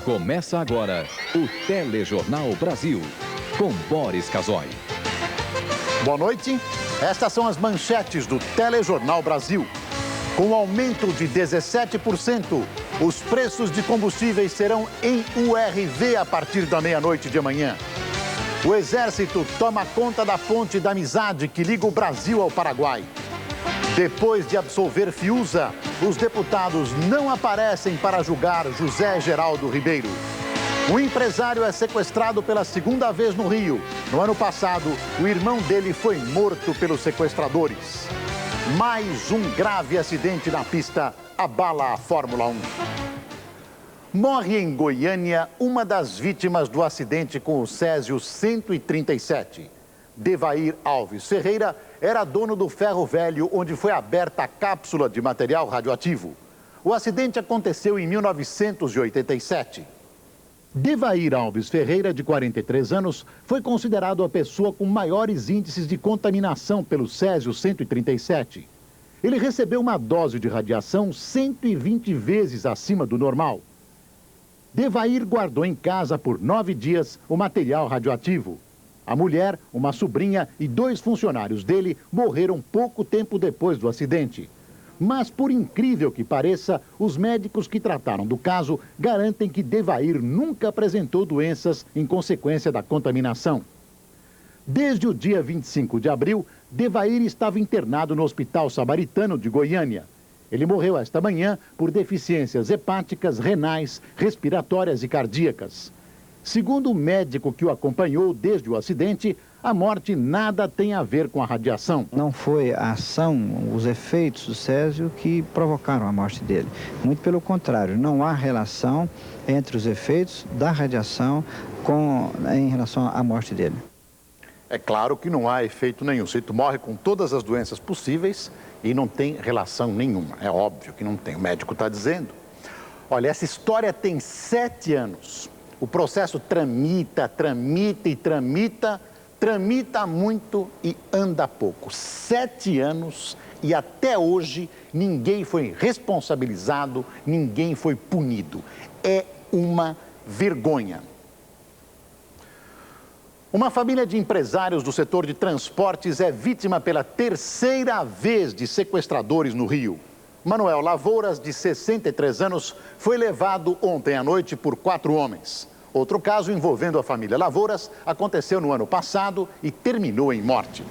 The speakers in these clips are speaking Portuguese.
Começa agora o Telejornal Brasil, com Boris Casoy. Boa noite. Estas são as manchetes do Telejornal Brasil. Com aumento de 17%, os preços de combustíveis serão em URV a partir da meia-noite de amanhã. O Exército toma conta da ponte da amizade que liga o Brasil ao Paraguai. Depois de absolver Fiuza, os deputados não aparecem para julgar José Geraldo Ribeiro. Um empresário é sequestrado pela segunda vez no Rio. No ano passado, o irmão dele foi morto pelos sequestradores. Mais um grave acidente na pista abala a Fórmula 1. Morre em Goiânia uma das vítimas do acidente com o Césio 137. Devair Alves Ferreira era dono do ferro velho onde foi aberta a cápsula de material radioativo. O acidente aconteceu em 1987. Devair Alves Ferreira, de 43 anos, foi considerado a pessoa com maiores índices de contaminação pelo Césio 137. Ele recebeu uma dose de radiação 120 vezes acima do normal. Devair guardou em casa por 9 dias o material radioativo. A mulher, uma sobrinha e 2 funcionários dele morreram pouco tempo depois do acidente. Mas, por incrível que pareça, os médicos que trataram do caso garantem que Devair nunca apresentou doenças em consequência da contaminação. Desde o dia 25 de abril, Devair estava internado no Hospital Samaritano de Goiânia. Ele morreu esta manhã por deficiências hepáticas, renais, respiratórias e cardíacas. Segundo o médico que o acompanhou desde o acidente, a morte nada tem a ver com a radiação. Não foi a ação, os efeitos do Césio que provocaram a morte dele. Muito pelo contrário, não há relação entre os efeitos da radiação em relação à morte dele. É claro que não há efeito nenhum. Se tu morre com todas as doenças possíveis e não tem relação nenhuma. É óbvio que não tem, o médico está dizendo. Olha, essa história tem 7 anos. O processo tramita muito e anda pouco. 7 anos e até hoje ninguém foi responsabilizado, ninguém foi punido. É uma vergonha. Uma família de empresários do setor de transportes é vítima pela 3ª vez de sequestradores no Rio. Manuel Lavouras, de 63 anos, foi levado ontem à noite por 4 homens. Outro caso envolvendo a família Lavouras aconteceu no ano passado e terminou em morte.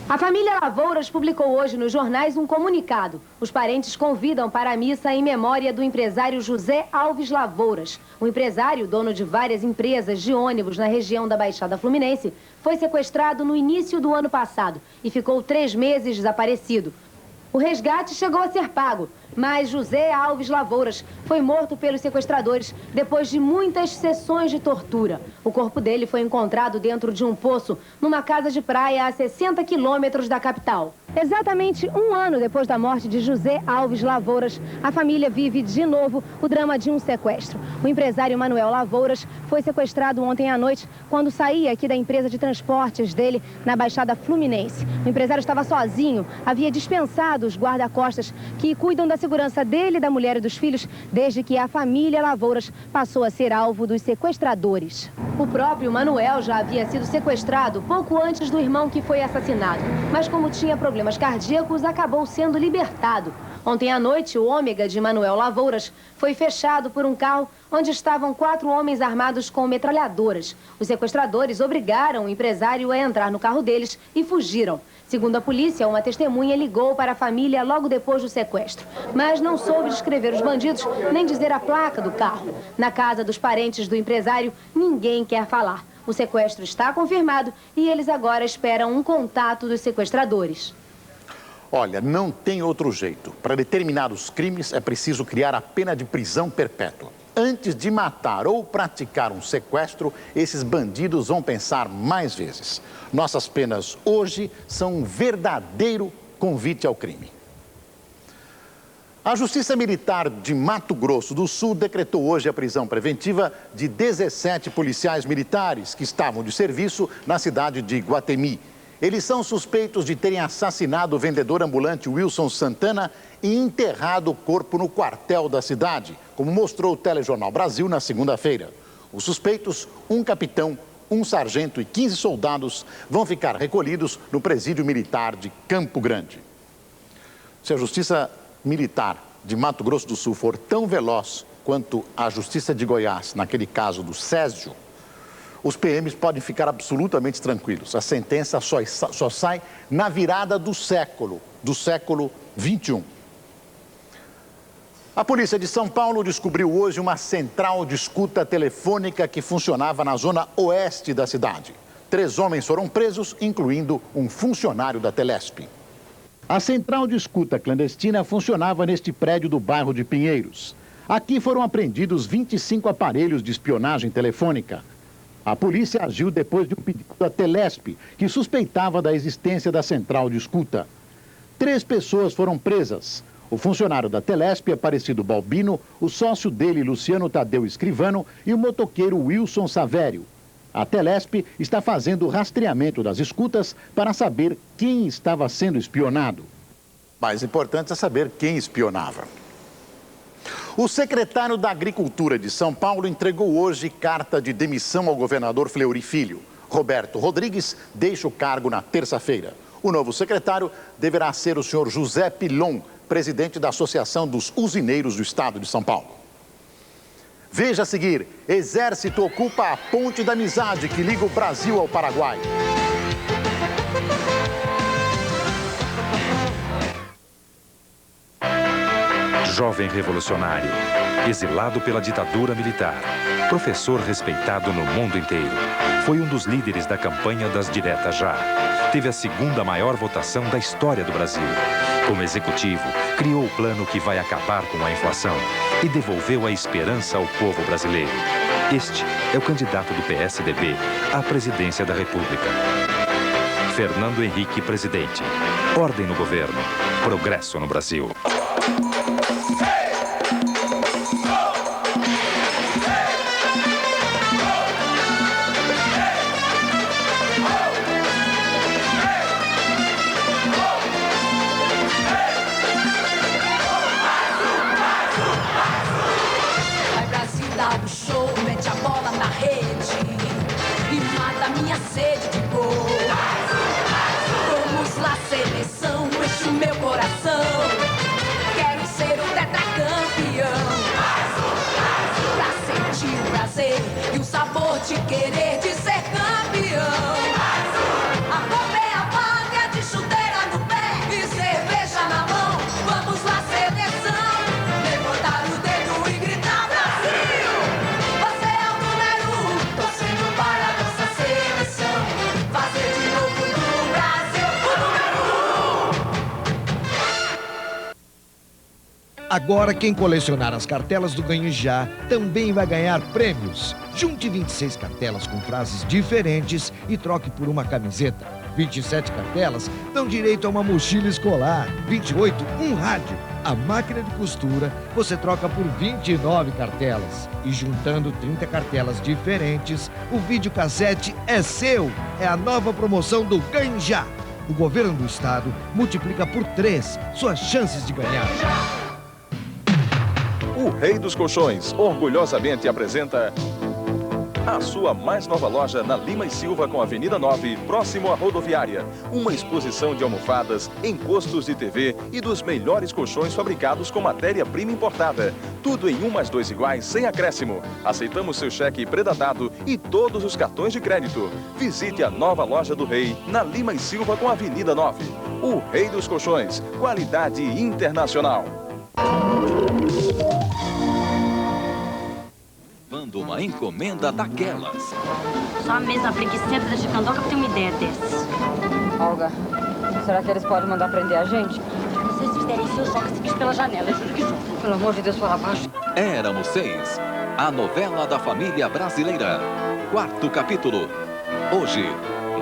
A família Lavouras publicou hoje nos jornais um comunicado. Os parentes convidam para a missa em memória do empresário José Alves Lavouras. O empresário, dono de várias empresas de ônibus na região da Baixada Fluminense, foi sequestrado no início do ano passado e ficou 3 meses desaparecido. O resgate chegou a ser pago, mas José Alves Lavouras foi morto pelos sequestradores depois de muitas sessões de tortura. O corpo dele foi encontrado dentro de um poço numa casa de praia a 60 quilômetros da capital. Exatamente 1 ano depois da morte de José Alves Lavouras, a família vive de novo o drama de um sequestro. O empresário Manuel Lavouras foi sequestrado ontem à noite quando saía aqui da empresa de transportes dele na Baixada Fluminense. O empresário estava sozinho, havia dispensado os guarda-costas que cuidam da segurança dele, da mulher e dos filhos, desde que a família Lavouras passou a ser alvo dos sequestradores. O próprio Manuel já havia sido sequestrado pouco antes do irmão que foi assassinado, mas como tinha problemas cardíacos, acabou sendo libertado. Ontem à noite, o Ômega de Manuel Lavouras foi fechado por um carro onde estavam 4 homens armados com metralhadoras. Os sequestradores obrigaram o empresário a entrar no carro deles e fugiram. Segundo a polícia, uma testemunha ligou para a família logo depois do sequestro, mas não soube descrever os bandidos nem dizer a placa do carro. Na casa dos parentes do empresário, ninguém quer falar. O sequestro está confirmado e eles agora esperam um contato dos sequestradores. Olha, não tem outro jeito. Para determinados crimes é preciso criar a pena de prisão perpétua. Antes de matar ou praticar um sequestro, esses bandidos vão pensar mais vezes. Nossas penas hoje são um verdadeiro convite ao crime. A Justiça Militar de Mato Grosso do Sul decretou hoje a prisão preventiva de 17 policiais militares que estavam de serviço na cidade de Iguatemi. Eles são suspeitos de terem assassinado o vendedor ambulante Wilson Santana e enterrado o corpo no quartel da cidade, como mostrou o Telejornal Brasil na segunda-feira. Os suspeitos, um capitão, um sargento e 15 soldados, vão ficar recolhidos no presídio militar de Campo Grande. Se a Justiça Militar de Mato Grosso do Sul for tão veloz quanto a Justiça de Goiás, naquele caso do Césio, os PMs podem ficar absolutamente tranquilos. A sentença só sai na virada do século XXI. A polícia de São Paulo descobriu hoje uma central de escuta telefônica que funcionava na zona oeste da cidade. 3 homens foram presos, incluindo um funcionário da Telesp. A central de escuta clandestina funcionava neste prédio do bairro de Pinheiros. Aqui foram apreendidos 25 aparelhos de espionagem telefônica. A polícia agiu depois de um pedido da Telesp, que suspeitava da existência da central de escuta. 3 pessoas foram presas. O funcionário da Telesp, Aparecido Balbino, o sócio dele, Luciano Tadeu Escrivano, e o motoqueiro Wilson Savério. A Telesp está fazendo o rastreamento das escutas para saber quem estava sendo espionado. Mais importante é saber quem espionava. O secretário da Agricultura de São Paulo entregou hoje carta de demissão ao governador Fleury Filho. Roberto Rodrigues deixa o cargo na terça-feira. O novo secretário deverá ser o senhor José Pilon, presidente da Associação dos Usineiros do Estado de São Paulo. Veja a seguir: Exército ocupa a ponte da amizade que liga o Brasil ao Paraguai. Jovem revolucionário, exilado pela ditadura militar, professor respeitado no mundo inteiro. Foi um dos líderes da campanha das Diretas Já. Teve a 2ª maior votação da história do Brasil. Como executivo, criou o plano que vai acabar com a inflação e devolveu a esperança ao povo brasileiro. Este é o candidato do PSDB à presidência da República. Fernando Henrique, presidente. Ordem no governo. Progresso no Brasil. Sede de gol. Vamos lá, seleção, enche o meu coração. Quero ser o tetracampeão. Pra sentir o prazer e o sabor de querer de ser campeão. A Copa é a pátria de chuteira no pé e cerveja na mão. Vamos lá, seleção, levantar o dedo e gritar Brasil. Você é o número 1, torcendo para a nossa seleção. Fazer de novo do Brasil o número 1. Agora quem colecionar as cartelas do Ganhe Já também vai ganhar prêmios. Junte 26 cartelas com frases diferentes e troque por uma camiseta. 27 cartelas dão direito a uma mochila escolar. 28, um rádio. A máquina de costura você troca por 29 cartelas. E juntando 30 cartelas diferentes, o videocassete é seu. É a nova promoção do Ganhe Já. O governo do estado multiplica por 3 suas chances de ganhar. O Rei dos Colchões orgulhosamente apresenta a sua mais nova loja na Lima e Silva com Avenida 9, próximo à rodoviária. Uma exposição de almofadas, encostos de TV e dos melhores colchões fabricados com matéria-prima importada. Tudo em 1 mais 2 iguais, sem acréscimo. Aceitamos seu cheque pré-datado e todos os cartões de crédito. Visite a nova loja do Rei na Lima e Silva com Avenida 9. O Rei dos Colchões, qualidade internacional. Uma encomenda daquelas. Só a mesma preguiçenta da Chicandoca pra ter uma ideia dessas. Olga, será que eles podem mandar prender a gente? Se vocês fizerem isso, eu jogo esse bicho pela janela. Eu juro que jogo. Pelo amor de Deus, fala baixo. Éramos 6. A novela da família brasileira. 4º capítulo. Hoje,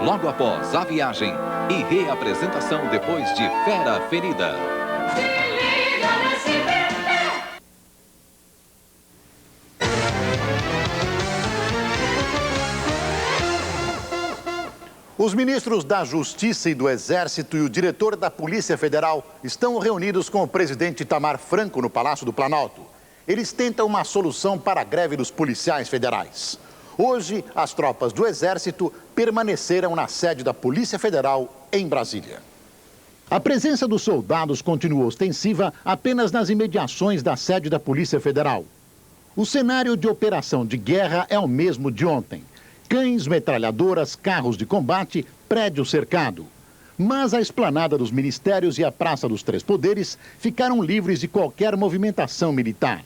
logo após a viagem e reapresentação depois de Fera Ferida. Os ministros da Justiça e do Exército e o diretor da Polícia Federal estão reunidos com o presidente Itamar Franco no Palácio do Planalto. Eles tentam uma solução para a greve dos policiais federais. Hoje, as tropas do Exército permaneceram na sede da Polícia Federal em Brasília. A presença dos soldados continuou ostensiva apenas nas imediações da sede da Polícia Federal. O cenário de operação de guerra é o mesmo de ontem. Cães, metralhadoras, carros de combate, prédio cercado. Mas a esplanada dos ministérios e a Praça dos Três Poderes ficaram livres de qualquer movimentação militar.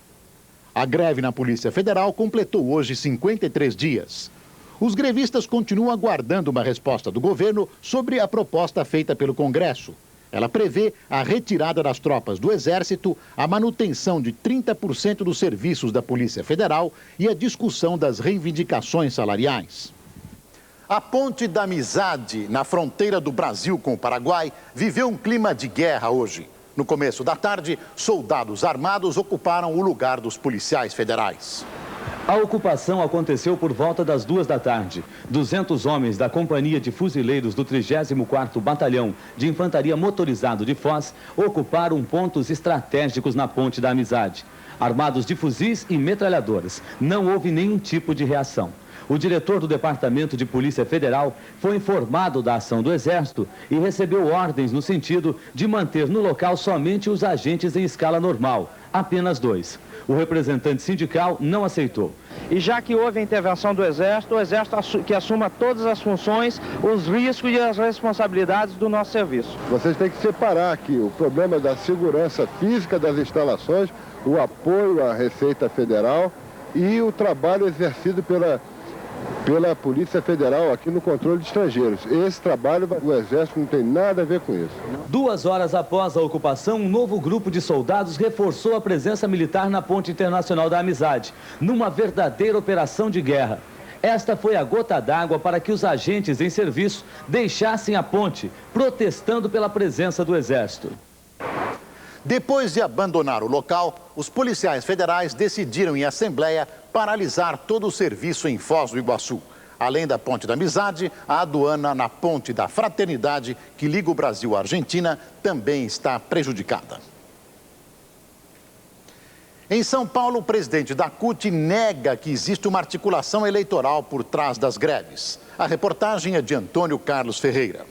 A greve na Polícia Federal completou hoje 53 dias. Os grevistas continuam aguardando uma resposta do governo sobre a proposta feita pelo Congresso. Ela prevê a retirada das tropas do Exército, a manutenção de 30% dos serviços da Polícia Federal e a discussão das reivindicações salariais. A Ponte da Amizade, na fronteira do Brasil com o Paraguai, viveu um clima de guerra hoje. No começo da tarde, soldados armados ocuparam o lugar dos policiais federais. A ocupação aconteceu por volta das 2 da tarde. 200 homens da Companhia de Fuzileiros do 34º Batalhão de Infantaria Motorizado de Foz ocuparam pontos estratégicos na Ponte da Amizade. Armados de fuzis e metralhadoras, não houve nenhum tipo de reação. O diretor do Departamento de Polícia Federal foi informado da ação do Exército e recebeu ordens no sentido de manter no local somente os agentes em escala normal, apenas 2. O representante sindical não aceitou. E já que houve a intervenção do Exército, o Exército que assuma todas as funções, os riscos e as responsabilidades do nosso serviço. Vocês têm que separar aqui o problema da segurança física das instalações, o apoio à Receita Federal e o trabalho exercido pela Polícia Federal aqui no controle de estrangeiros. Esse trabalho do Exército não tem nada a ver com isso. 2 horas após a ocupação, um novo grupo de soldados reforçou a presença militar na Ponte Internacional da Amizade, numa verdadeira operação de guerra. Esta foi a gota d'água para que os agentes em serviço deixassem a ponte, protestando pela presença do Exército. Depois de abandonar o local, os policiais federais decidiram em assembleia paralisar todo o serviço em Foz do Iguaçu. Além da Ponte da Amizade, a aduana na Ponte da Fraternidade, que liga o Brasil à Argentina, também está prejudicada. Em São Paulo, o presidente da CUT nega que existe uma articulação eleitoral por trás das greves. A reportagem é de Antônio Carlos Ferreira.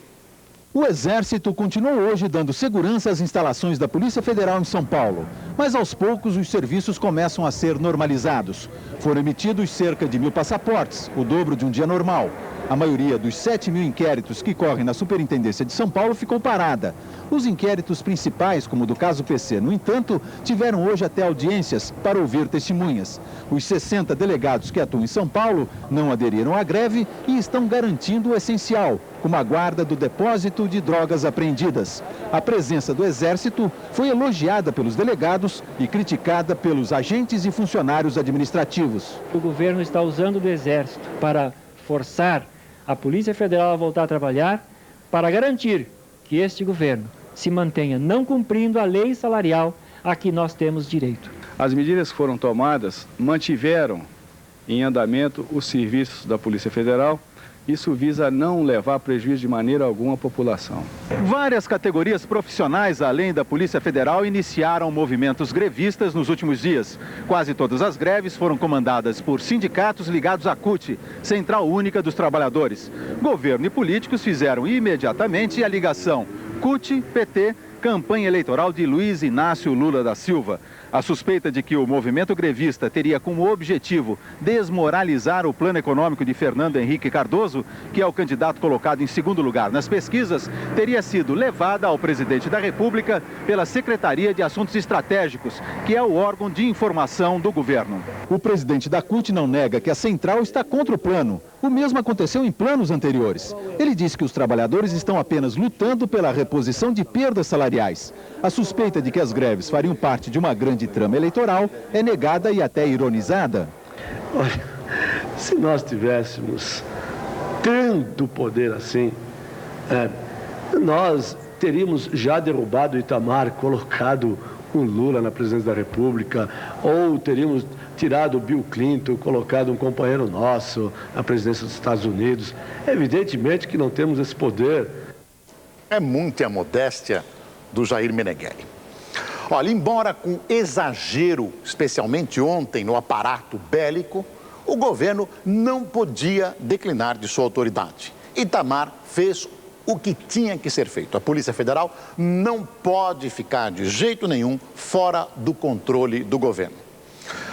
O Exército continuou hoje dando segurança às instalações da Polícia Federal em São Paulo, mas aos poucos os serviços começam a ser normalizados. Foram emitidos cerca de 1.000 passaportes, o dobro de um dia normal. A maioria dos 7.000 inquéritos que correm na Superintendência de São Paulo ficou parada. Os inquéritos principais, como o do caso PC, no entanto, tiveram hoje até audiências para ouvir testemunhas. Os 60 delegados que atuam em São Paulo não aderiram à greve e estão garantindo o essencial, como a guarda do depósito de drogas apreendidas. A presença do Exército foi elogiada pelos delegados e criticada pelos agentes e funcionários administrativos. O governo está usando do Exército para forçar a Polícia Federal a voltar a trabalhar, para garantir que este governo se mantenha não cumprindo a lei salarial a que nós temos direito. As medidas que foram tomadas mantiveram em andamento os serviços da Polícia Federal. Isso visa não levar prejuízo de maneira alguma à população. Várias categorias profissionais, além da Polícia Federal, iniciaram movimentos grevistas nos últimos dias. Quase todas as greves foram comandadas por sindicatos ligados à CUT, Central Única dos Trabalhadores. Governo e políticos fizeram imediatamente a ligação CUT-PT, campanha eleitoral de Luiz Inácio Lula da Silva. A suspeita de que o movimento grevista teria como objetivo desmoralizar o plano econômico de Fernando Henrique Cardoso, que é o candidato colocado em segundo lugar nas pesquisas, teria sido levada ao presidente da República pela Secretaria de Assuntos Estratégicos, que é o órgão de informação do governo. O presidente da CUT não nega que a central está contra o plano. O mesmo aconteceu em planos anteriores. Ele diz que os trabalhadores estão apenas lutando pela reposição de perdas salariais. A suspeita de que as greves fariam parte de uma grande trama eleitoral é negada e até ironizada. Olha, se nós tivéssemos tanto poder assim, nós teríamos já derrubado o Itamar, colocado com Lula na presidência da República, ou teríamos tirado o Bill Clinton, colocado um companheiro nosso na presidência dos Estados Unidos. Evidentemente que não temos esse poder. É muita modéstia do Jair Meneghelli. Olha, embora com exagero, especialmente ontem no aparato bélico, o governo não podia declinar de sua autoridade. Itamar fez o que tinha que ser feito. A Polícia Federal não pode ficar de jeito nenhum fora do controle do governo.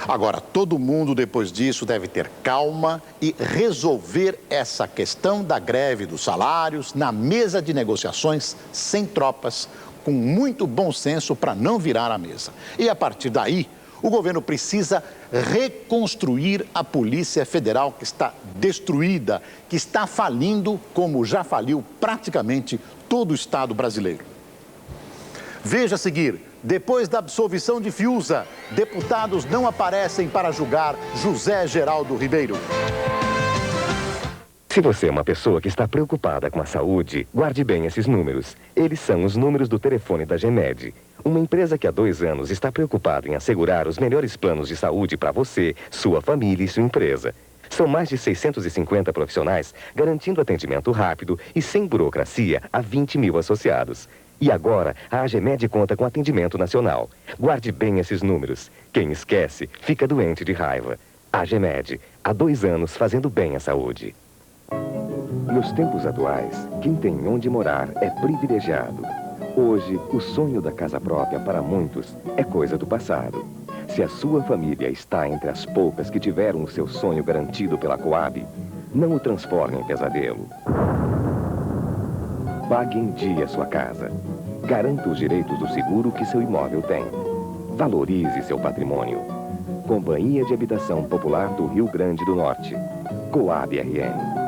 Agora, todo mundo depois disso deve ter calma e resolver essa questão da greve dos salários na mesa de negociações sem tropas, com muito bom senso para não virar a mesa. E a partir daí, o governo precisa reconstruir a Polícia Federal, que está destruída, que está falindo, como já faliu praticamente todo o Estado brasileiro. Veja a seguir, depois da absolvição de Fiuza, deputados não aparecem para julgar José Geraldo Ribeiro. Se você é uma pessoa que está preocupada com a saúde, guarde bem esses números. Eles são os números do telefone da GEMED. Uma empresa que há 2 anos está preocupada em assegurar os melhores planos de saúde para você, sua família e sua empresa. São mais de 650 profissionais garantindo atendimento rápido e sem burocracia a 20 mil associados. E agora, a AGEMED conta com atendimento nacional. Guarde bem esses números. Quem esquece, fica doente de raiva. AGEMED, há 2 anos fazendo bem à saúde. Nos tempos atuais, quem tem onde morar é privilegiado. Hoje, o sonho da casa própria para muitos é coisa do passado. Se a sua família está entre as poucas que tiveram o seu sonho garantido pela Coab, não o transforme em pesadelo. Pague em dia sua casa. Garanta os direitos do seguro que seu imóvel tem. Valorize seu patrimônio. Companhia de Habitação Popular do Rio Grande do Norte. Coab RN.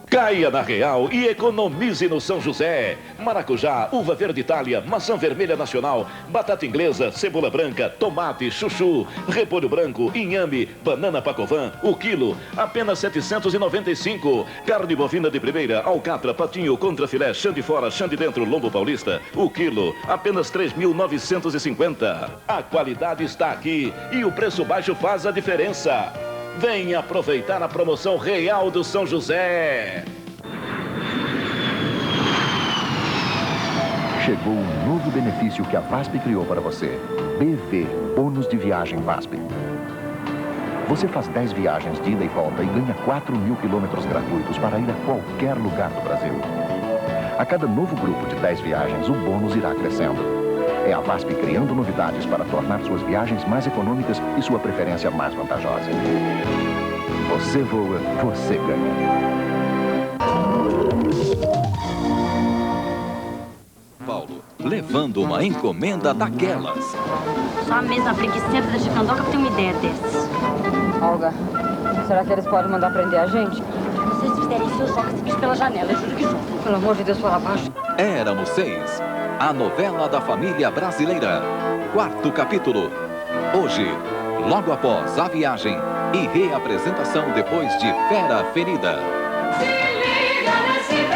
Caia na Real e economize no São José. Maracujá, uva verde Itália, maçã vermelha nacional, batata inglesa, cebola branca, tomate, chuchu, repolho branco, inhame, banana pacovan, o quilo, apenas 795. Carne bovina de primeira, alcatra, patinho, contrafilé, chã de fora, chã de dentro, lombo paulista, o quilo, apenas 3.950. A qualidade está aqui e o preço baixo faz a diferença. Venha aproveitar a promoção real do São José. Chegou um novo benefício que a VASP criou para você. BV, bônus de viagem VASP. Você faz 10 viagens de ida e volta e ganha 4.000 quilômetros gratuitos para ir a qualquer lugar do Brasil. A cada novo grupo de 10 viagens, o bônus irá crescendo. É a VASP criando novidades para tornar suas viagens mais econômicas e sua preferência mais vantajosa. Você voa, você ganha. Paulo, levando uma encomenda daquelas. Só a mesma preguiçenta da Chicandoca pra ter uma ideia dessas. Olga, será que eles podem mandar prender a gente? Se vocês fizerem isso, eu jogo esse bicho pela janela, eu juro que jogo. Pelo amor de Deus, fora abaixo. Éramos 6. A novela da família brasileira. 4º capítulo. Hoje, logo após a viagem e reapresentação depois de Fera Ferida. Se liga no SBT!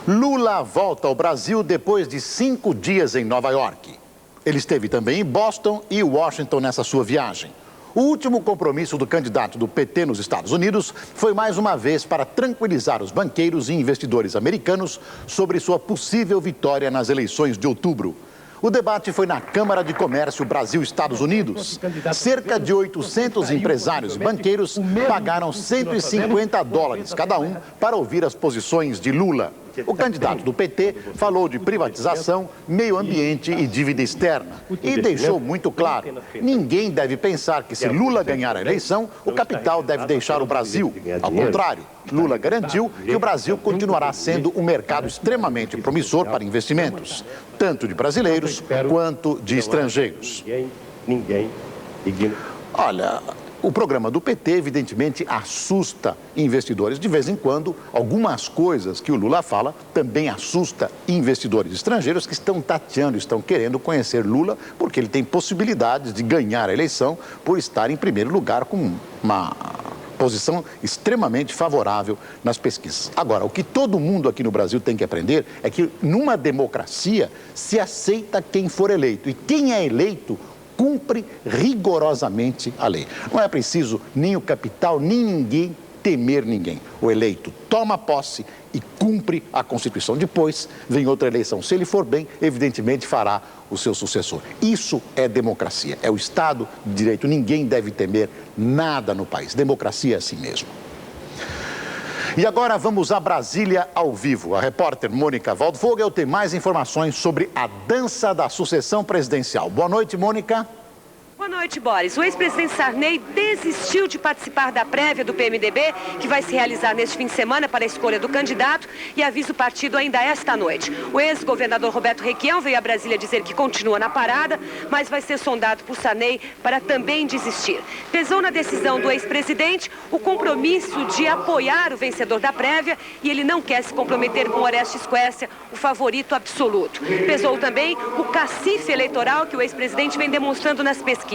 Lula volta ao Brasil depois de 5 dias em Nova York. Ele esteve também em Boston e Washington nessa sua viagem. O último compromisso do candidato do PT nos Estados Unidos foi mais uma vez para tranquilizar os banqueiros e investidores americanos sobre sua possível vitória nas eleições de outubro. O debate foi na Câmara de Comércio Brasil-Estados Unidos. Cerca de 800 empresários e banqueiros pagaram $150 cada um para ouvir as posições de Lula. O candidato do PT falou de privatização, meio ambiente e dívida externa. E deixou muito claro, ninguém deve pensar que se Lula ganhar a eleição, o capital deve deixar o Brasil. Ao contrário, Lula garantiu que o Brasil continuará sendo um mercado extremamente promissor para investimentos, tanto de brasileiros quanto de estrangeiros. Olha, o programa do PT, evidentemente, assusta investidores. De vez em quando, algumas coisas que o Lula fala também assusta investidores estrangeiros que estão tateando, estão querendo conhecer Lula, porque ele tem possibilidades de ganhar a eleição por estar em primeiro lugar com posição extremamente favorável nas pesquisas. Agora, o que todo mundo aqui no Brasil tem que aprender é que numa democracia se aceita quem for eleito. E quem é eleito cumpre rigorosamente a lei. Não é preciso nem o capital, nem ninguém temer ninguém. O eleito toma posse e cumpre a Constituição. Depois vem outra eleição. Se ele for bem, evidentemente fará o seu sucessor. Isso é democracia, é o Estado de Direito. Ninguém deve temer nada no país. Democracia é assim mesmo. E agora vamos a Brasília ao vivo. A repórter Mônica Waldvogel tem mais informações sobre a dança da sucessão presidencial. Boa noite, Mônica. Boa noite, Boris. O ex-presidente Sarney desistiu de participar da prévia do PMDB, que vai se realizar neste fim de semana para a escolha do candidato, e avisa o partido ainda esta noite. O ex-governador Roberto Requião veio a Brasília dizer que continua na parada, mas vai ser sondado por Sarney para também desistir. Pesou na decisão do ex-presidente o compromisso de apoiar o vencedor da prévia, e ele não quer se comprometer com Orestes Quércia, o favorito absoluto. Pesou também o cacife eleitoral que o ex-presidente vem demonstrando nas pesquisas.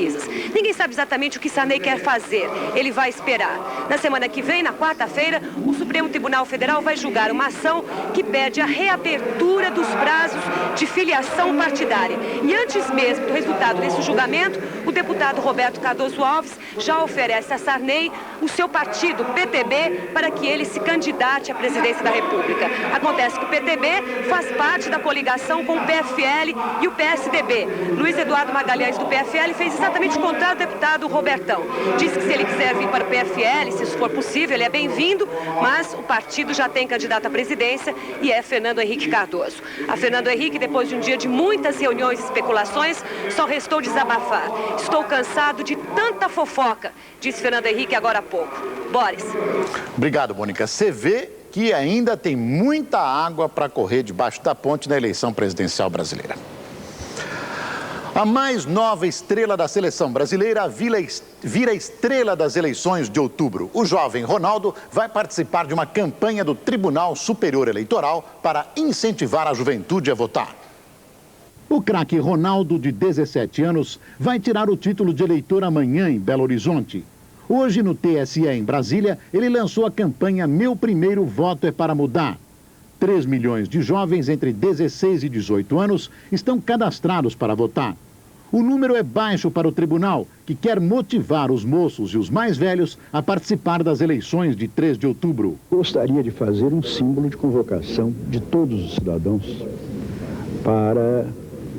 Ninguém sabe exatamente o que Sarney quer fazer. Ele vai esperar. Na semana que vem, na quarta-feira, o Supremo Tribunal Federal vai julgar uma ação que pede a reabertura dos prazos de filiação partidária. E antes mesmo do resultado desse julgamento, o deputado Roberto Cardoso Alves já oferece a Sarney o seu partido, PTB, para que ele se candidate à presidência da República. Acontece que o PTB faz parte da coligação com o PFL e o PSDB. Luiz Eduardo Magalhães, do PFL, fez exatamente o contrário do deputado Robertão. Disse que se ele quiser vir para o PFL, se isso for possível, ele é bem-vindo, mas o partido já tem candidato à presidência e é Fernando Henrique Cardoso. A Fernando Henrique, depois de um dia de muitas reuniões e especulações, só restou desabafar. Estou cansado de tanta fofoca, disse Fernando Henrique agora há pouco. Boris. Obrigado, Mônica. Você vê que ainda tem muita água para correr debaixo da ponte na eleição presidencial brasileira. A mais nova estrela da seleção brasileira vira estrela das eleições de outubro. O jovem Ronaldo vai participar de uma campanha do Tribunal Superior Eleitoral para incentivar a juventude a votar. O craque Ronaldo, de 17 anos, vai tirar o título de eleitor amanhã em Belo Horizonte. Hoje, no TSE em Brasília, ele lançou a campanha Meu Primeiro Voto é para Mudar. 3 milhões de jovens entre 16 e 18 anos estão cadastrados para votar. O número é baixo para o tribunal, que quer motivar os moços e os mais velhos a participar das eleições de 3 de outubro. Gostaria de fazer um símbolo de convocação de todos os cidadãos para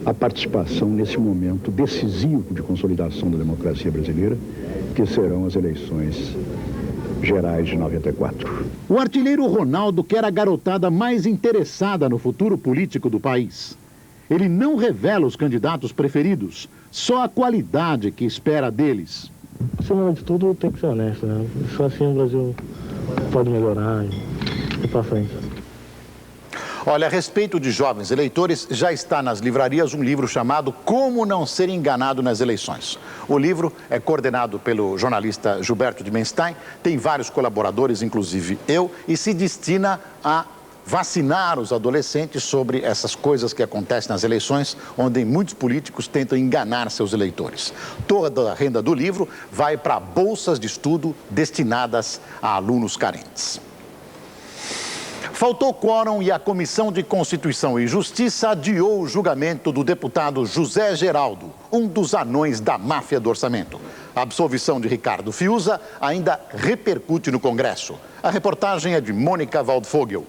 a participação nesse momento decisivo de consolidação da democracia brasileira, que serão as eleições gerais de 94. O artilheiro Ronaldo quer a garotada mais interessada no futuro político do país. Ele não revela os candidatos preferidos, só a qualidade que espera deles. Acima de tudo, tem que ser honesto, né? Só assim o Brasil pode melhorar e ir para frente. Olha, a respeito de jovens eleitores, já está nas livrarias um livro chamado Como Não Ser Enganado nas Eleições. O livro é coordenado pelo jornalista Gilberto de Menstein, tem vários colaboradores, inclusive eu, e se destina a vacinar os adolescentes sobre essas coisas que acontecem nas eleições, onde muitos políticos tentam enganar seus eleitores. Toda a renda do livro vai para bolsas de estudo destinadas a alunos carentes. Faltou quórum e a Comissão de Constituição e Justiça adiou o julgamento do deputado José Geraldo, um dos anões da máfia do orçamento. A absolvição de Ricardo Fiuza ainda repercute no Congresso. A reportagem é de Mônica Waldvogel.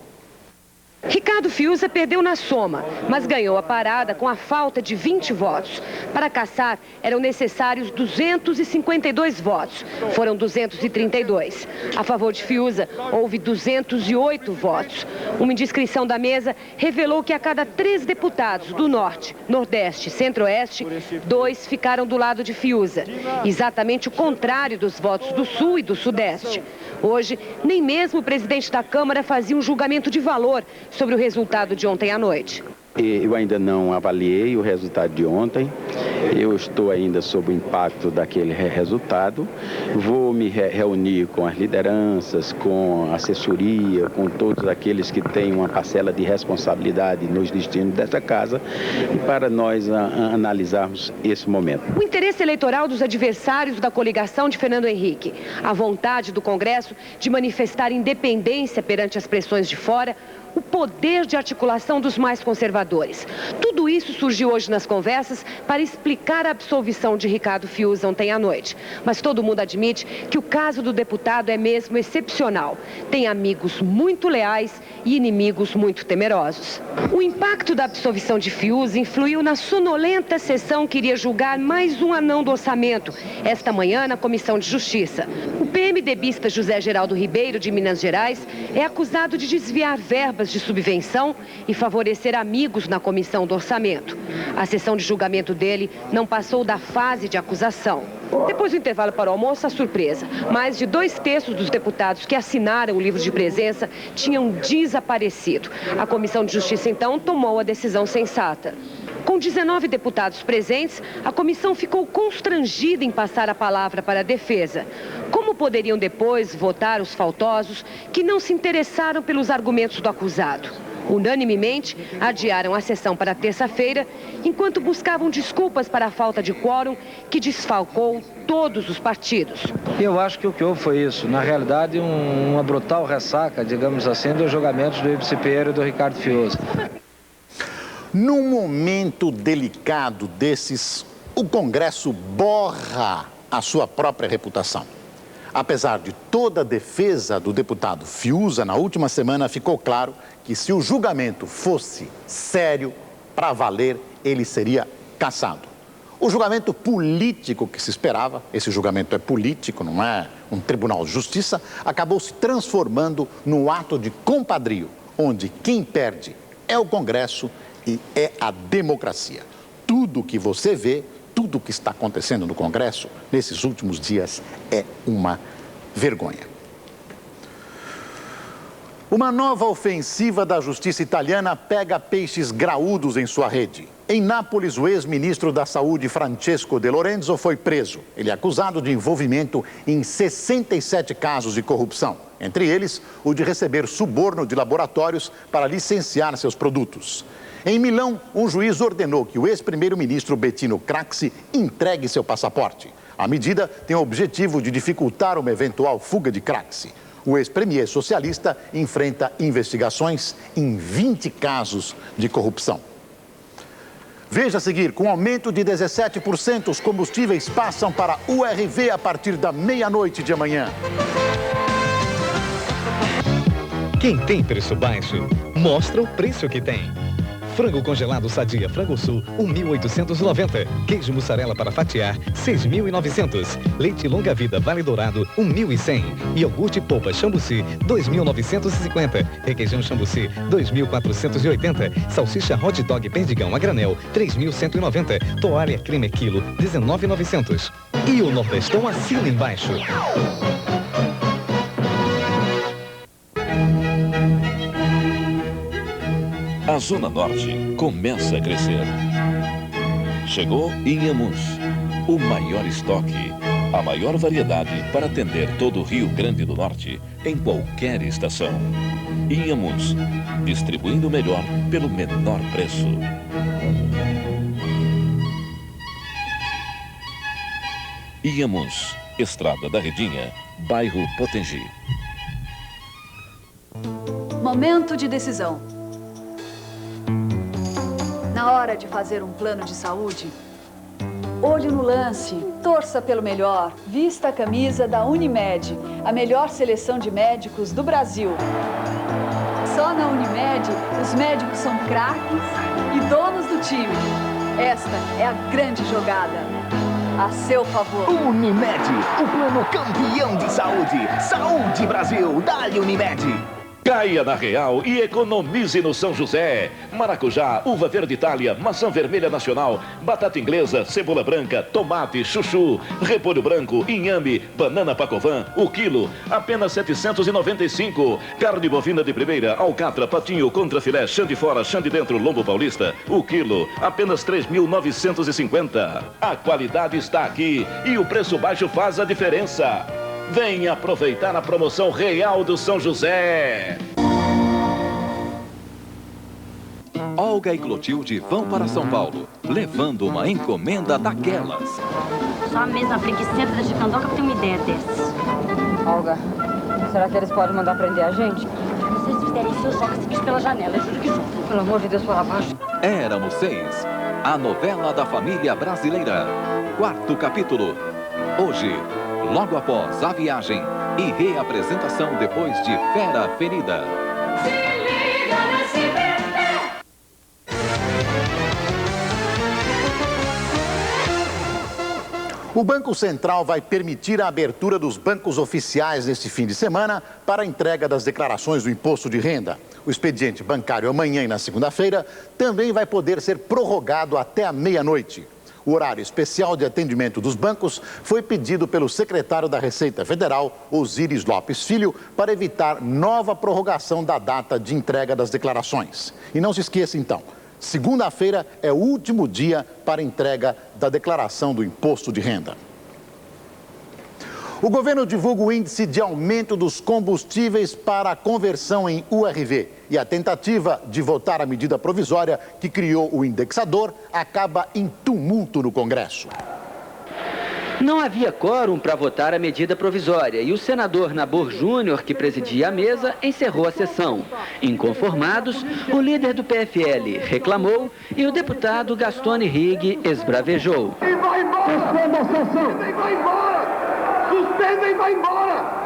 Ricardo Fiuza perdeu na soma, mas ganhou a parada com a falta de 20 votos. Para cassar, eram necessários 252 votos. Foram 232. A favor de Fiuza, houve 208 votos. Uma indiscrição da mesa revelou que a cada 3 deputados do Norte, Nordeste e Centro-Oeste, 2 ficaram do lado de Fiuza. Exatamente o contrário dos votos do Sul e do Sudeste. Hoje, nem mesmo o presidente da Câmara fazia um julgamento de valor sobre o resultado de ontem à noite. Eu ainda não avaliei o resultado de ontem. Eu estou ainda sob o impacto daquele resultado. Vou me reunir com as lideranças, com a assessoria, com todos aqueles que têm uma parcela de responsabilidade nos destinos dessa casa, para nós analisarmos esse momento. O interesse eleitoral dos adversários da coligação de Fernando Henrique, a vontade do Congresso de manifestar independência perante as pressões de fora, o poder de articulação dos mais conservadores. Tudo isso surgiu hoje nas conversas para explicar a absolvição de Ricardo Fiuza ontem à noite. Mas todo mundo admite que o caso do deputado é mesmo excepcional. Tem amigos muito leais e inimigos muito temerosos. O impacto da absolvição de Fiuza influiu na sonolenta sessão que iria julgar mais um anão do orçamento, esta manhã na Comissão de Justiça. O PMDBista José Geraldo Ribeiro, de Minas Gerais, é acusado de desviar verbas de subvenção e favorecer amigos na comissão do orçamento. A sessão de julgamento dele não passou da fase de acusação. Depois do intervalo para o almoço, a surpresa. Mais de 2/3 dos deputados que assinaram o livro de presença tinham desaparecido. A Comissão de Justiça, então, tomou a decisão sensata. Com 19 deputados presentes, a comissão ficou constrangida em passar a palavra para a defesa. Como poderiam depois votar os faltosos que não se interessaram pelos argumentos do acusado? Unanimemente, adiaram a sessão para terça-feira, enquanto buscavam desculpas para a falta de quórum que desfalcou todos os partidos. Eu acho que o que houve foi isso. Na realidade, uma brutal ressaca, digamos assim, dos julgamentos do Ibsen Pinheiro e do Ricardo Fiuza. Num momento delicado desses, o Congresso borra a sua própria reputação. Apesar de toda a defesa do deputado Fiuza, na última semana ficou claro que se o julgamento fosse sério, para valer, ele seria cassado. O julgamento político que se esperava, esse julgamento é político, não é um tribunal de justiça, acabou se transformando num ato de compadrio, onde quem perde é o Congresso e é a democracia. Tudo que você vê, tudo que está acontecendo no Congresso nesses últimos dias é uma vergonha. Uma nova ofensiva da justiça italiana pega peixes graúdos em sua rede. Em Nápoles, o ex-ministro da Saúde, Francesco De Lorenzo, foi preso. Ele é acusado de envolvimento em 67 casos de corrupção. Entre eles, o de receber suborno de laboratórios para licenciar seus produtos. Em Milão, um juiz ordenou que o ex-primeiro-ministro Bettino Craxi entregue seu passaporte. A medida tem o objetivo de dificultar uma eventual fuga de Craxi. O ex-premier socialista enfrenta investigações em 20 casos de corrupção. Veja a seguir, com aumento de 17%, os combustíveis passam para URV a partir da meia-noite de amanhã. Quem tem preço baixo, mostra o preço que tem. Frango congelado Sadia Frango Sul, 1.890. Queijo mussarela para fatiar, 6.900. Leite longa vida Vale Dourado, 1.100. Iogurte polpa Chambuci, 2.950. Requeijão Chambuci, 2.480. Salsicha hot dog perdigão a granel, 3.190. Toalha creme quilo, 19.900. E o Nordestão assina embaixo. A Zona Norte começa a crescer. Chegou Inhamus, o maior estoque, a maior variedade para atender todo o Rio Grande do Norte em qualquer estação. Inhamus, distribuindo melhor pelo menor preço. Inhamus, Estrada da Redinha, bairro Potengi. Momento de decisão. Na hora de fazer um plano de saúde, olho no lance, torça pelo melhor, vista a camisa da Unimed, a melhor seleção de médicos do Brasil. Só na Unimed, os médicos são craques e donos do time. Esta é a grande jogada. A seu favor. Unimed, o plano campeão de saúde. Saúde Brasil, dá-lhe Unimed. Caia na Real e economize no São José. Maracujá, uva verde Itália, maçã vermelha nacional, batata inglesa, cebola branca, tomate, chuchu, repolho branco, inhame, banana pacovan, o quilo, apenas 795. Carne bovina de primeira, alcatra, patinho, contrafilé, chã de fora, chã de dentro, lombo paulista, o quilo, apenas 3.950. A qualidade está aqui e o preço baixo faz a diferença. Venha aproveitar a promoção real do São José. Olga e Clotilde vão para São Paulo, levando uma encomenda daquelas. Só a mesma preguiçenta da Chicandoca pra ter uma ideia dessas. Olga, será que eles podem mandar prender a gente? Se vocês fizerem isso, eu jogo esse bicho pela janela. Eu juro que jogo. Pelo amor de Deus, para baixo. Éramos 6. A novela da família brasileira. 4º capítulo. Hoje, logo após a viagem e reapresentação depois de Fera Ferida. Se liga nesse bebê. O Banco Central vai permitir a abertura dos bancos oficiais neste fim de semana para a entrega das declarações do imposto de renda. O expediente bancário amanhã e na segunda-feira também vai poder ser prorrogado até a meia-noite. O horário especial de atendimento dos bancos foi pedido pelo secretário da Receita Federal, Osíris Lopes Filho, para evitar nova prorrogação da data de entrega das declarações. E não se esqueça, então, segunda-feira é o último dia para entrega da declaração do imposto de renda. O governo divulga o índice de aumento dos combustíveis para a conversão em URV. E a tentativa de votar a medida provisória que criou o indexador acaba em tumulto no Congresso. Não havia quórum para votar a medida provisória e o senador Nabor Júnior, que presidia a mesa, encerrou a sessão. Inconformados, o líder do PFL reclamou e o deputado Gastone Rigg esbravejou. E vai embora! Suspenda a sessão! E vai embora! Suspenda e vai embora!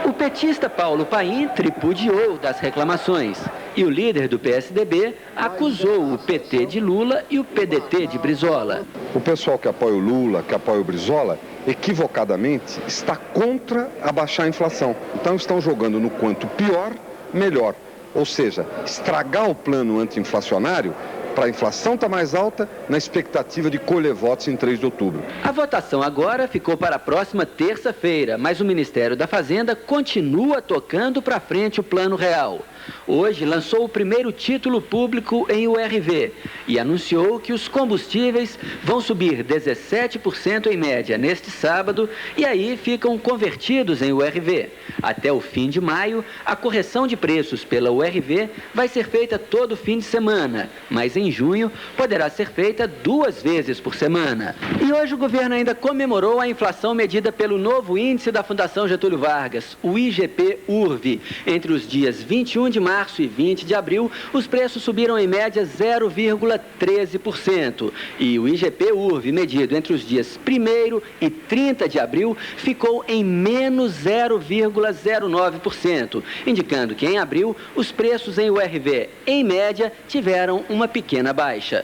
O petista Paulo Paim tripudiou das reclamações e o líder do PSDB acusou o PT de Lula e o PDT de Brizola. O pessoal que apoia o Lula, que apoia o Brizola, equivocadamente está contra abaixar a inflação. Então estão jogando no quanto pior, melhor. Ou seja, estragar o plano anti-inflacionário para a inflação estar mais alta, na expectativa de colher votos em 3 de outubro. A votação agora ficou para a próxima terça-feira, mas o Ministério da Fazenda continua tocando para frente o Plano Real. Hoje lançou o primeiro título público em URV e anunciou que os combustíveis vão subir 17% em média neste sábado e aí ficam convertidos em URV. Até o fim de maio, a correção de preços pela URV vai ser feita todo fim de semana, mas em junho poderá ser feita 2 vezes por semana. E hoje o governo ainda comemorou a inflação medida pelo novo índice da Fundação Getúlio Vargas, o IGP-URV. Entre os dias 21 de março e 20 de abril, os preços subiram em média 0,13%. E o IGP-URV, medido entre os dias 1º e 30 de abril, ficou em menos 0,09%, indicando que em abril os preços em URV, em média, tiveram uma pequena baixa.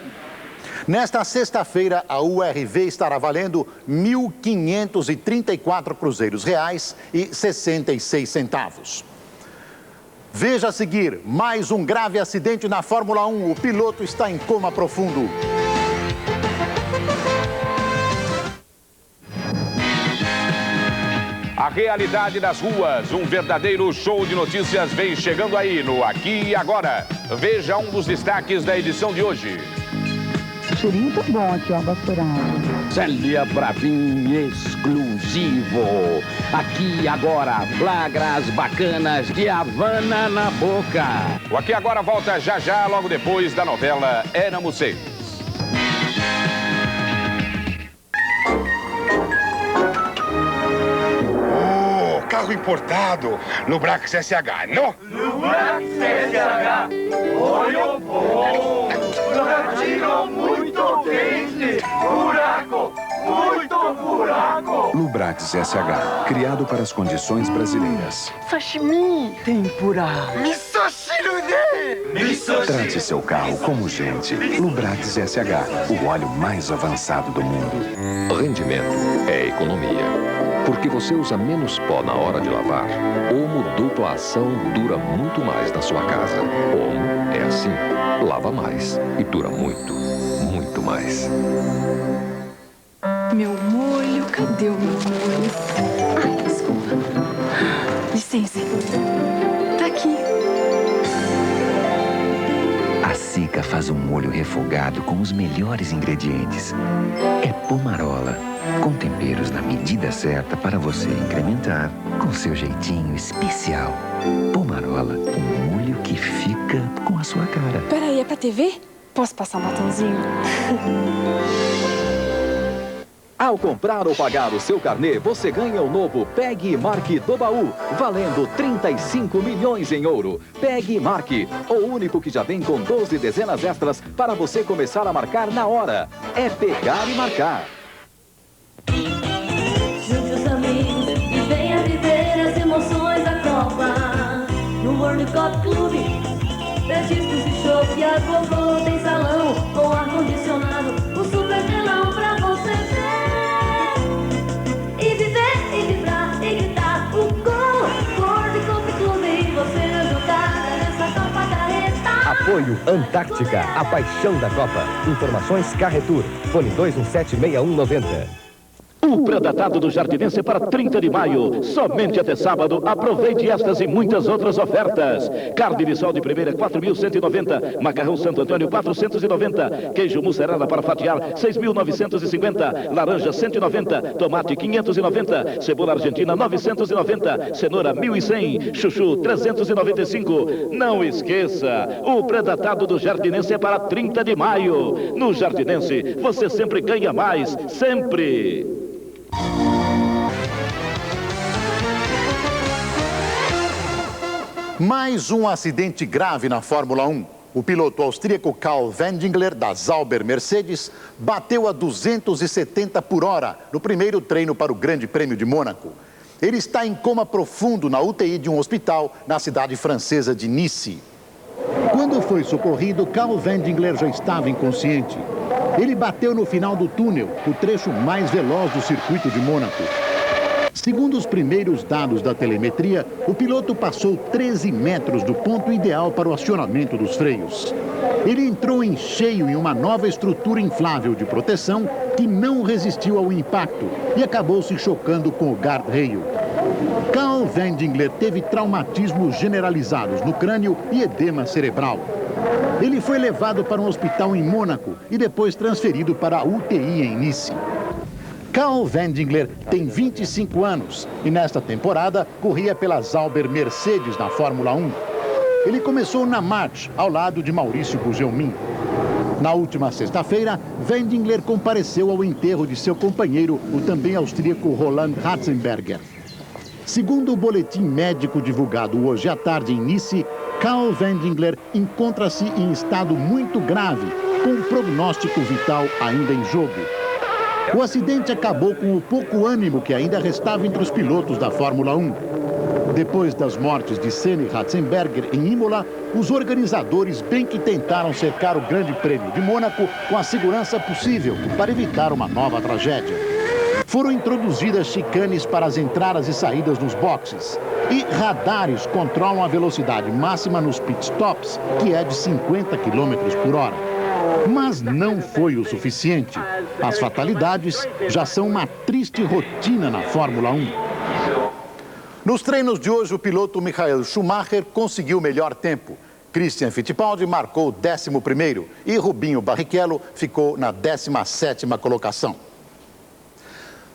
Nesta sexta-feira, a URV estará valendo R$ 1.534 cruzeiros reais e 66 centavos. Veja a seguir, mais um grave acidente na Fórmula 1. O piloto está em coma profundo. A realidade das ruas, um verdadeiro show de notícias vem chegando aí no Aqui e Agora. Veja um dos destaques da edição de hoje. Cheirinho tá bom aqui, ó, basturado. Célia Bravin exclusivo. Aqui e Agora, flagras bacanas de Havana na boca. O Aqui e Agora volta já já, logo depois da novela Éramos 6. Carro importado, Lubrax SH, não? Lubrax SH, olho bom, tiro muito quente, buraco, muito buraco. Lubrax SH, criado para as condições brasileiras. Sashimi, tempura, misoshirune. Trate seu carro como gente. Lubrax SH, o óleo mais avançado do mundo. Rendimento é economia. Porque você usa menos pó na hora de lavar, Omo dupla ação dura muito mais na sua casa. Omo é assim, lava mais e dura muito, muito mais. Meu molho, cadê o meu molho? Ai, desculpa. Licença. Tá aqui. A Sica faz um molho refogado com os melhores ingredientes. É pomarola, com temperos na medida certa para você incrementar com seu jeitinho especial. Pomarola, um molho que fica com a sua cara. Peraí, é pra TV? Posso passar um batonzinho? Ao comprar ou pagar o seu carnê, você ganha o novo Pegue e Marque do Baú, valendo 35 milhões em ouro. Pegue e Marque, o único que já vem com 12 dezenas extras para você começar a marcar na hora. É pegar e marcar. Junte os amigos e venha viver as emoções da Copa. No World Cup Clube, petiscos e chopp, a Globo tem salão com ar-condicionado, o super telão pra você ver. E viver, e vibrar, e gritar o gol. World Cup Clube, você jogar nessa Copa Carreta. Apoio Antártica, a paixão da Copa. Informações Carretur, fone 21176190. O pré-datado do Jardinense para 30 de maio. Somente até sábado. Aproveite estas e muitas outras ofertas. Carne de sol de primeira, 4.190. Macarrão Santo Antônio, 490. Queijo mussarela para fatiar, 6.950. Laranja, 190. Tomate, 590. Cebola argentina, 990. Cenoura, 1.100. Chuchu, 395. Não esqueça, o pré-datado do Jardinense é para 30 de maio. No Jardinense, você sempre ganha mais. Sempre. Mais um acidente grave na Fórmula 1. O piloto austríaco Karl Wendlinger, da Sauber Mercedes, bateu a 270 por hora no primeiro treino para o Grande Prêmio de Mônaco. Ele está em coma profundo na UTI de um hospital na cidade francesa de Nice. Quando foi socorrido, Karl Wendlinger já estava inconsciente. Ele bateu no final do túnel, o trecho mais veloz do circuito de Mônaco. Segundo os primeiros dados da telemetria, o piloto passou 13 metros do ponto ideal para o acionamento dos freios. Ele entrou em cheio em uma nova estrutura inflável de proteção que não resistiu ao impacto e acabou se chocando com o guardrail. Karl Wendlinger teve traumatismos generalizados no crânio e edema cerebral. Ele foi levado para um hospital em Mônaco e depois transferido para a UTI em Nice. Karl Wendlinger tem 25 anos e nesta temporada corria pela Sauber Mercedes na Fórmula 1. Ele começou na March, ao lado de Maurício Gugelmin. Na última sexta-feira, Wendlinger compareceu ao enterro de seu companheiro, o também austríaco Roland Ratzenberger. Segundo o boletim médico divulgado hoje à tarde em Nice, Karl Wendlinger encontra-se em estado muito grave, com um prognóstico vital ainda em jogo. O acidente acabou com o pouco ânimo que ainda restava entre os pilotos da Fórmula 1. Depois das mortes de Senna e Ratzenberger em Imola, os organizadores bem que tentaram cercar o Grande Prêmio de Mônaco com a segurança possível para evitar uma nova tragédia. Foram introduzidas chicanes para as entradas e saídas nos boxes. E radares controlam a velocidade máxima nos pitstops, que é de 50 km por hora. Mas não foi o suficiente. As fatalidades já são uma triste rotina na Fórmula 1. Nos treinos de hoje, o piloto Michael Schumacher conseguiu o melhor tempo. Christian Fittipaldi marcou o 11º e Rubinho Barrichello ficou na 17ª colocação.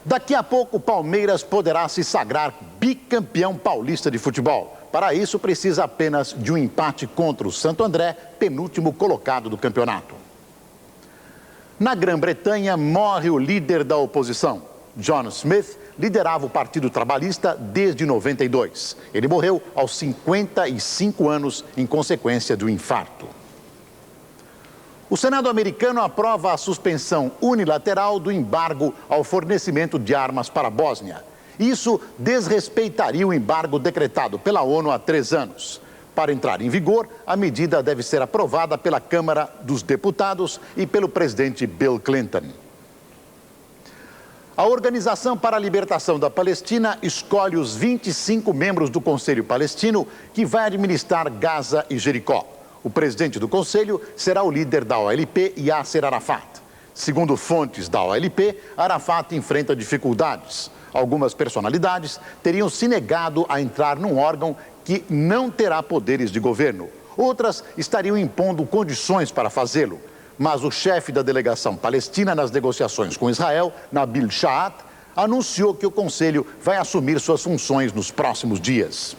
Daqui a pouco, o Palmeiras poderá se sagrar bicampeão paulista de futebol. Para isso, precisa apenas de um empate contra o Santo André, penúltimo colocado do campeonato. Na Grã-Bretanha, morre o líder da oposição. John Smith liderava o Partido Trabalhista desde 92. Ele morreu aos 55 anos em consequência do infarto. O Senado americano aprova a suspensão unilateral do embargo ao fornecimento de armas para a Bósnia. Isso desrespeitaria o embargo decretado pela ONU há 3 anos. Para entrar em vigor, a medida deve ser aprovada pela Câmara dos Deputados e pelo presidente Bill Clinton. A Organização para a Libertação da Palestina escolhe os 25 membros do Conselho Palestino que vai administrar Gaza e Jericó. O presidente do Conselho será o líder da OLP, Yasser Arafat. Segundo fontes da OLP, Arafat enfrenta dificuldades. Algumas personalidades teriam se negado a entrar num órgão que não terá poderes de governo. Outras estariam impondo condições para fazê-lo. Mas o chefe da delegação palestina nas negociações com Israel, Nabil Shaat, anunciou que o Conselho vai assumir suas funções nos próximos dias.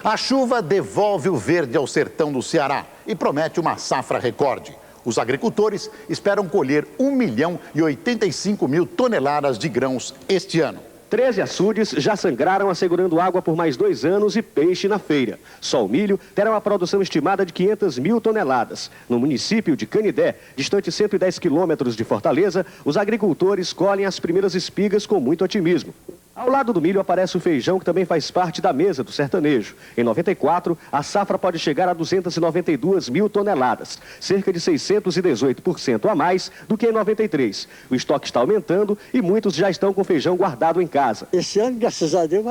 A chuva devolve o verde ao sertão do Ceará e promete uma safra recorde. Os agricultores esperam colher 1.085.000 toneladas de grãos este ano. 13 açudes já sangraram assegurando água por mais 2 anos e peixe na feira. Só o milho terá uma produção estimada de 500.000 toneladas. No município de Canidé, distante 110 quilômetros de Fortaleza, os agricultores colhem as primeiras espigas com muito otimismo. Ao lado do milho aparece o feijão, que também faz parte da mesa do sertanejo. Em 94, a safra pode chegar a 292.000 toneladas, cerca de 618% a mais do que em 93. O estoque está aumentando e muitos já estão com feijão guardado em casa. Esse ano, graças a Deus,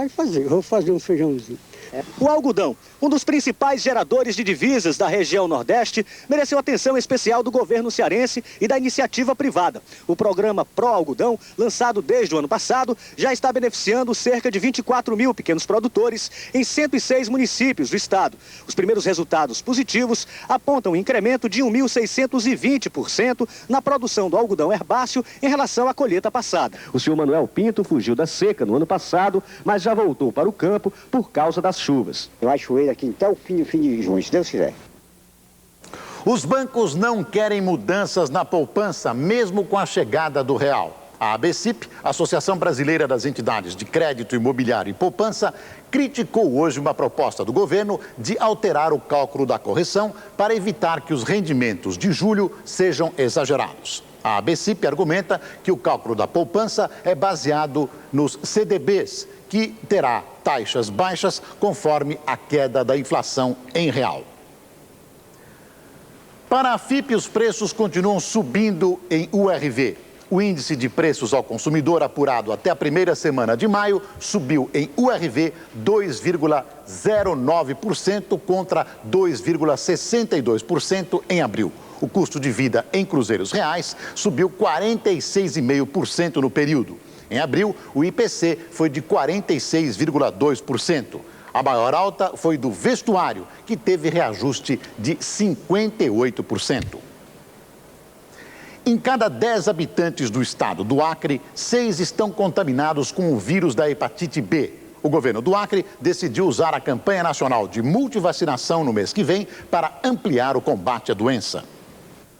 vou fazer um feijãozinho. O algodão, um dos principais geradores de divisas da região Nordeste, mereceu atenção especial do governo cearense e da iniciativa privada. O programa Pro Algodão, lançado desde o ano passado, já está beneficiando cerca de 24.000 pequenos produtores em 106 municípios do estado. Os primeiros resultados positivos apontam um incremento de 1.620% na produção do algodão herbáceo em relação à colheita passada. O senhor Manuel Pinto fugiu da seca no ano passado, mas já voltou para o campo por causa das chuvas. Vai chover aqui até o fim de junho, se Deus quiser. Os bancos não querem mudanças na poupança, mesmo com a chegada do real. A ABCIP, Associação Brasileira das Entidades de Crédito Imobiliário e Poupança, criticou hoje uma proposta do governo de alterar o cálculo da correção para evitar que os rendimentos de julho sejam exagerados. A ABCIP argumenta que o cálculo da poupança é baseado nos CDBs, que terá taxas baixas conforme a queda da inflação em real. Para a FIP, os preços continuam subindo em URV. O índice de preços ao consumidor apurado até a primeira semana de maio subiu em URV 2,09% contra 2,62% em abril. O custo de vida em cruzeiros reais subiu 46,5% no período. Em abril, o IPC foi de 46,2%. A maior alta foi do vestuário, que teve reajuste de 58%. Em cada 10 habitantes do estado do Acre, 6 estão contaminados com o vírus da hepatite B. O governo do Acre decidiu usar a campanha nacional de multivacinação no mês que vem para ampliar o combate à doença.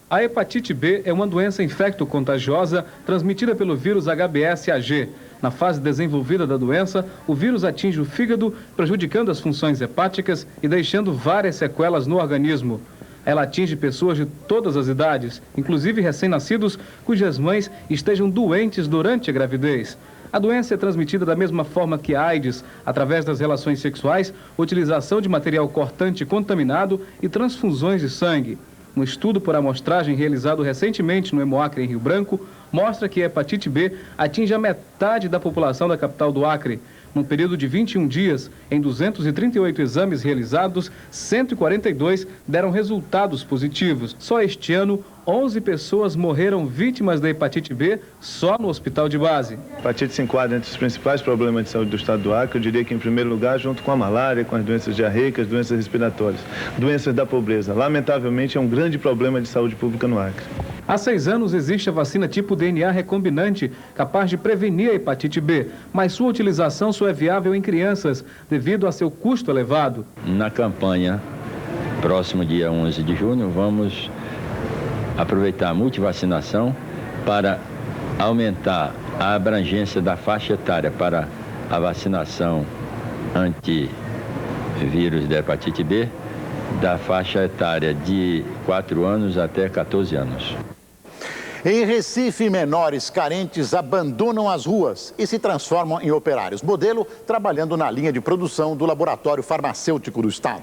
A hepatite B é uma doença infecto-contagiosa transmitida pelo vírus HBsAg. Na fase desenvolvida da doença, o vírus atinge o fígado, prejudicando as funções hepáticas e deixando várias sequelas no organismo. Ela atinge pessoas de todas as idades, inclusive recém-nascidos, cujas mães estejam doentes durante a gravidez. A doença é transmitida da mesma forma que a AIDS, através das relações sexuais, utilização de material cortante contaminado e transfusões de sangue. Um estudo por amostragem realizado recentemente no Hemoacre, em Rio Branco, mostra que a hepatite B atinge a metade da população da capital do Acre. Num período de 21 dias, em 238 exames realizados, 142 deram resultados positivos. Só este ano, 11 pessoas morreram vítimas da hepatite B só no hospital de base. A hepatite se enquadra entre os principais problemas de saúde do estado do Acre. Eu diria que, em primeiro lugar, junto com a malária, com as doenças diarreicas, doenças respiratórias, doenças da pobreza. Lamentavelmente, é um grande problema de saúde pública no Acre. Há 6 anos existe a vacina tipo DNA recombinante, capaz de prevenir a hepatite B, mas sua utilização só é viável em crianças, devido a seu custo elevado. Na campanha, próximo dia 11 de junho, vamos aproveitar a multivacinação para aumentar a abrangência da faixa etária para a vacinação antivírus da hepatite B, da faixa etária de 4 anos até 14 anos. Em Recife, menores carentes abandonam as ruas e se transformam em operários modelo, trabalhando na linha de produção do laboratório farmacêutico do estado.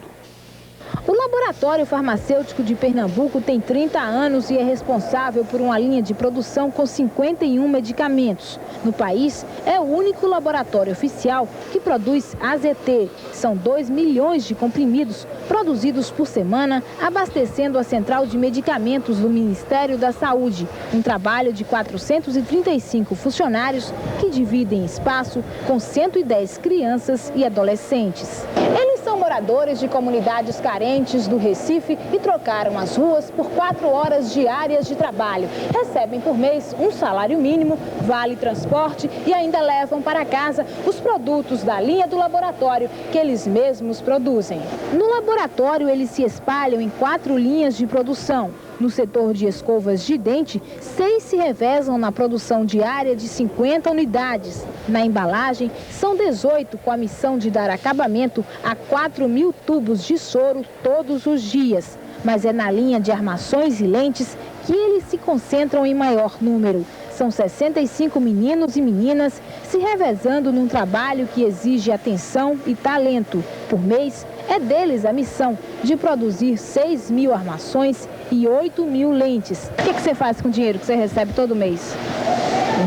O laboratório farmacêutico de Pernambuco tem 30 anos e é responsável por uma linha de produção com 51 medicamentos. No país, é o único laboratório oficial que produz AZT. São 2 milhões de comprimidos produzidos por semana, abastecendo a central de medicamentos do Ministério da Saúde. Um trabalho de 435 funcionários que dividem espaço com 110 crianças e adolescentes. Eles são moradores de comunidades carentes do Recife e trocaram as ruas por 4 horas diárias de trabalho. Recebem por mês um salário mínimo, vale transporte e ainda levam para casa os produtos da linha do laboratório que eles mesmos produzem. No laboratório, eles se espalham em 4 linhas de produção. No setor de escovas de dente, 6 se revezam na produção diária de 50 unidades. Na embalagem, são 18 com a missão de dar acabamento a 4.000 tubos de soro todos os dias. Mas é na linha de armações e lentes que eles se concentram em maior número. São 65 meninos e meninas se revezando num trabalho que exige atenção e talento. Por mês, é deles a missão de produzir 6.000 armações e 8.000 lentes. O que você faz com o dinheiro que você recebe todo mês?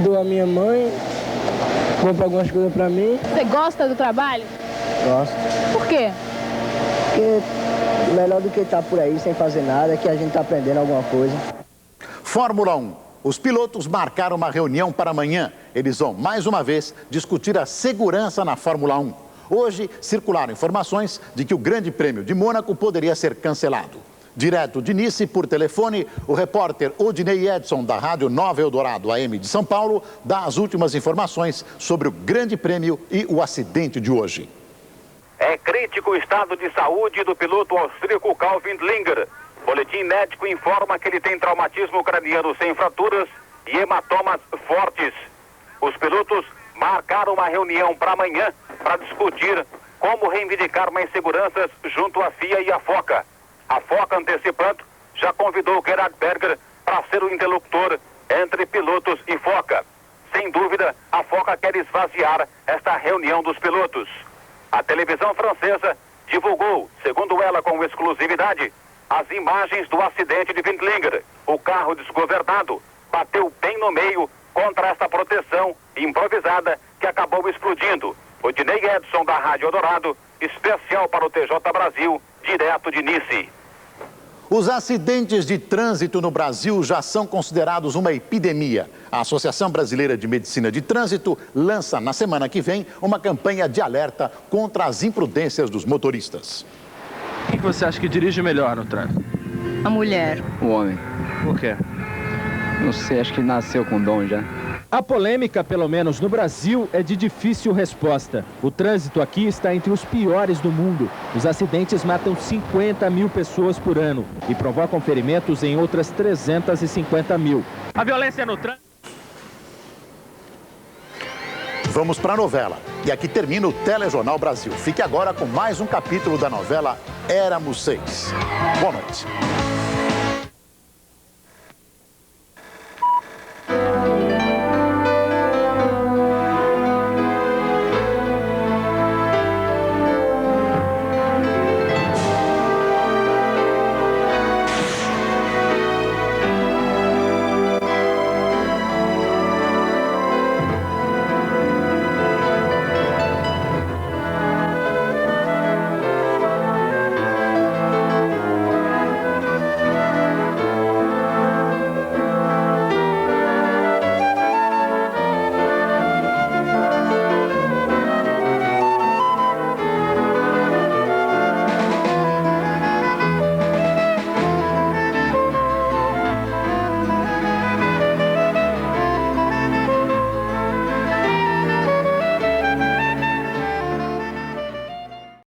Dou a minha mãe, compro algumas coisas para mim. Você gosta do trabalho? Gosto. Por quê? Porque melhor do que estar por aí sem fazer nada é que a gente está aprendendo alguma coisa. Fórmula 1. Os pilotos marcaram uma reunião para amanhã. Eles vão, mais uma vez, discutir a segurança na Fórmula 1. Hoje, circularam informações de que o Grande Prêmio de Mônaco poderia ser cancelado. Direto de Nice, por telefone, o repórter Odinei Edson, da Rádio Nova Eldorado AM de São Paulo, dá as últimas informações sobre o Grande Prêmio e o acidente de hoje. É crítico o estado de saúde do piloto austríaco Karl Windlinger. Boletim médico informa que ele tem traumatismo craniano sem fraturas e hematomas fortes. Os pilotos marcaram uma reunião para amanhã para discutir como reivindicar mais seguranças junto à FIA e à FOCA. A FOCA, antecipando, já convidou Gerhard Berger para ser o interlocutor entre pilotos e FOCA. Sem dúvida, a FOCA quer esvaziar esta reunião dos pilotos. A televisão francesa divulgou, segundo ela com exclusividade, as imagens do acidente de Windlinger. O carro desgovernado bateu bem no meio contra essa proteção improvisada que acabou explodindo. Odinei Edson, da Rádio Eldorado, especial para o TJ Brasil, direto de Nice. Os acidentes de trânsito no Brasil já são considerados uma epidemia. A Associação Brasileira de Medicina de Trânsito lança na semana que vem uma campanha de alerta contra as imprudências dos motoristas. Quem que você acha que dirige melhor no trânsito? A mulher. O homem. Por quê? Não sei, acho que nasceu com dom já. A polêmica, pelo menos no Brasil, é de difícil resposta. O trânsito aqui está entre os piores do mundo. Os acidentes matam 50 mil pessoas por ano e provocam ferimentos em outras 350 mil. A violência no trânsito... Vamos para a novela. E aqui termina o Telejornal Brasil. Fique agora com mais um capítulo da novela Éramos Seis. Boa noite.